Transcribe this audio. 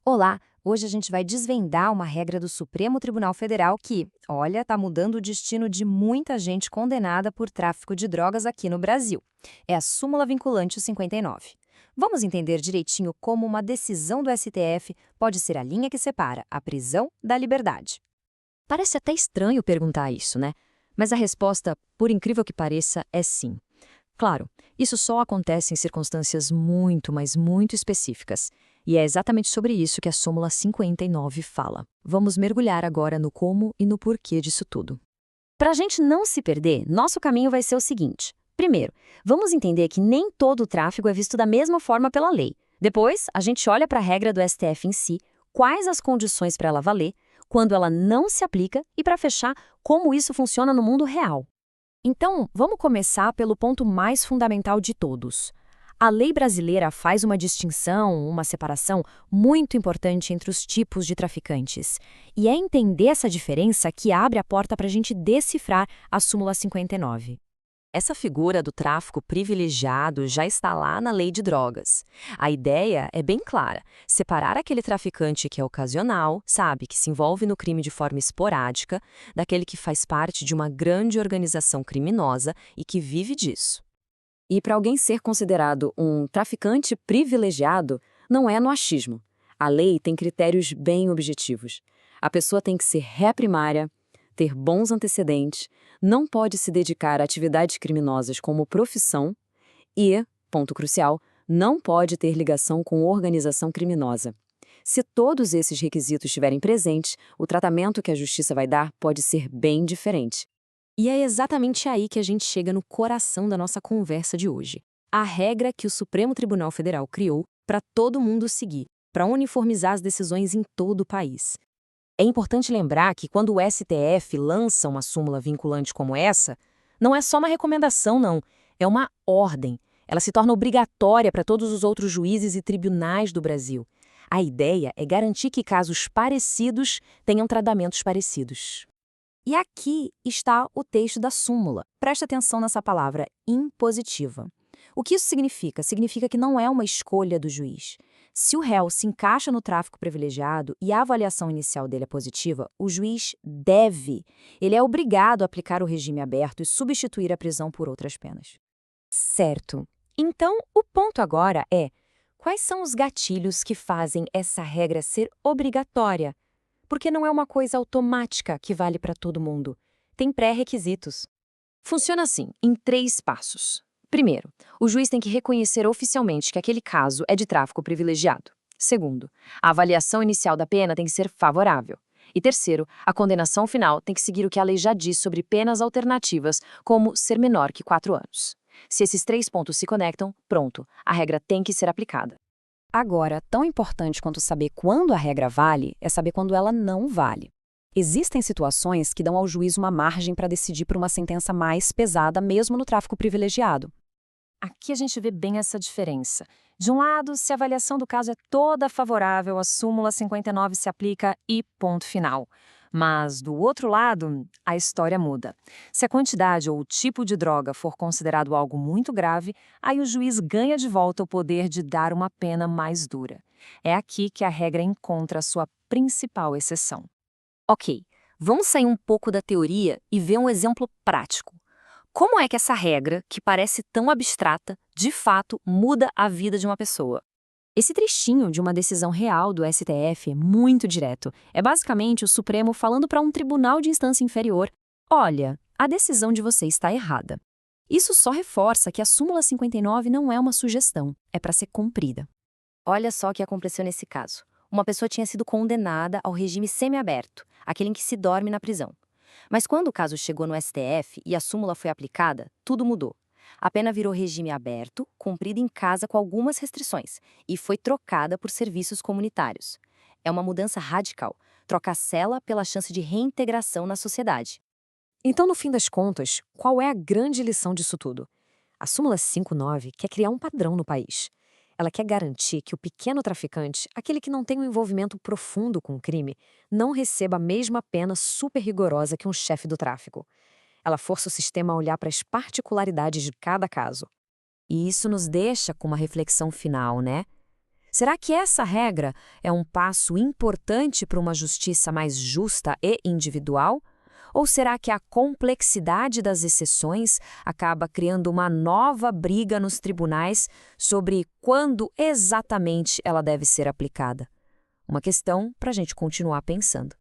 Olá, hoje a gente vai desvendar uma regra do Supremo Tribunal Federal que, olha, está mudando o destino de muita gente condenada por tráfico de drogas aqui no Brasil. É a súmula vinculante 59. Vamos entender direitinho como uma decisão do STF pode ser a linha que separa a prisão da liberdade. Parece até estranho perguntar isso, né? Mas a resposta, por incrível que pareça, é sim. Claro, isso só acontece em circunstâncias muito, mas muito específicas. E é exatamente sobre isso que a súmula 59 fala. Vamos mergulhar agora no como e no porquê disso tudo. Para a gente não se perder, nosso caminho vai ser o seguinte. Primeiro, vamos entender que nem todo o tráfego é visto da mesma forma pela lei. Depois, a gente olha para a regra do STF em si, quais as condições para ela valer, quando ela não se aplica e, para fechar, como isso funciona no mundo real. Então, vamos começar pelo ponto mais fundamental de todos. A lei brasileira faz uma distinção, uma separação muito importante entre os tipos de traficantes. E é entender essa diferença que abre a porta para a gente decifrar a súmula 59. Essa figura do tráfico privilegiado já está lá na lei de drogas. A ideia é bem clara: separar aquele traficante que é ocasional, sabe, que se envolve no crime de forma esporádica, daquele que faz parte de uma grande organização criminosa e que vive disso. E para alguém ser considerado um traficante privilegiado, não é no achismo. A lei tem critérios bem objetivos. A pessoa tem que ser ré primária, ter bons antecedentes, não pode se dedicar a atividades criminosas como profissão e, ponto crucial, não pode ter ligação com organização criminosa. Se todos esses requisitos estiverem presentes, o tratamento que a justiça vai dar pode ser bem diferente. E é exatamente aí que a gente chega no coração da nossa conversa de hoje. A regra que o Supremo Tribunal Federal criou para todo mundo seguir, para uniformizar as decisões em todo o país. É importante lembrar que quando o STF lança uma súmula vinculante como essa, não é só uma recomendação, não. É uma ordem. Ela se torna obrigatória para todos os outros juízes e tribunais do Brasil. A ideia é garantir que casos parecidos tenham tratamentos parecidos. E aqui está o texto da súmula. Preste atenção nessa palavra, impositiva. O que isso significa? Significa que não é uma escolha do juiz. Se o réu se encaixa no tráfico privilegiado e a avaliação inicial dele é positiva, o juiz deve. Ele é obrigado a aplicar o regime aberto e substituir a prisão por outras penas. Certo. Então, o ponto agora é: quais são os gatilhos que fazem essa regra ser obrigatória? Porque não é uma coisa automática que vale para todo mundo. Tem pré-requisitos. Funciona assim, em 3 passos. Primeiro, o juiz tem que reconhecer oficialmente que aquele caso é de tráfico privilegiado. Segundo, a avaliação inicial da pena tem que ser favorável. E terceiro, a condenação final tem que seguir o que a lei já diz sobre penas alternativas, como ser menor que 4 anos. Se esses 3 pontos se conectam, pronto, a regra tem que ser aplicada. Agora, tão importante quanto saber quando a regra vale, é saber quando ela não vale. Existem situações que dão ao juiz uma margem para decidir por uma sentença mais pesada, mesmo no tráfico privilegiado. Aqui a gente vê bem essa diferença. De um lado, se a avaliação do caso é toda favorável, a súmula 59 se aplica e ponto final. Mas, do outro lado, a história muda. Se a quantidade ou o tipo de droga for considerado algo muito grave, aí o juiz ganha de volta o poder de dar uma pena mais dura. É aqui que a regra encontra a sua principal exceção. Ok, vamos sair um pouco da teoria e ver um exemplo prático. Como é que essa regra, que parece tão abstrata, de fato muda a vida de uma pessoa? Esse trechinho de uma decisão real do STF é muito direto. É basicamente o Supremo falando para um tribunal de instância inferior: olha, a decisão de você está errada. Isso só reforça que a súmula 59 não é uma sugestão, é para ser cumprida. Olha só o que aconteceu nesse caso. Uma pessoa tinha sido condenada ao regime semiaberto, aquele em que se dorme na prisão. Mas quando o caso chegou no STF e a súmula foi aplicada, tudo mudou. A pena virou regime aberto, cumprida em casa com algumas restrições, e foi trocada por serviços comunitários. É uma mudança radical. Troca a cela pela chance de reintegração na sociedade. Então, no fim das contas, qual é a grande lição disso tudo? A súmula 59 quer criar um padrão no país. Ela quer garantir que o pequeno traficante, aquele que não tem um envolvimento profundo com o crime, não receba a mesma pena super rigorosa que um chefe do tráfico. Ela força o sistema a olhar para as particularidades de cada caso. E isso nos deixa com uma reflexão final, né? Será que essa regra é um passo importante para uma justiça mais justa e individual? Ou será que a complexidade das exceções acaba criando uma nova briga nos tribunais sobre quando exatamente ela deve ser aplicada? Uma questão para a gente continuar pensando.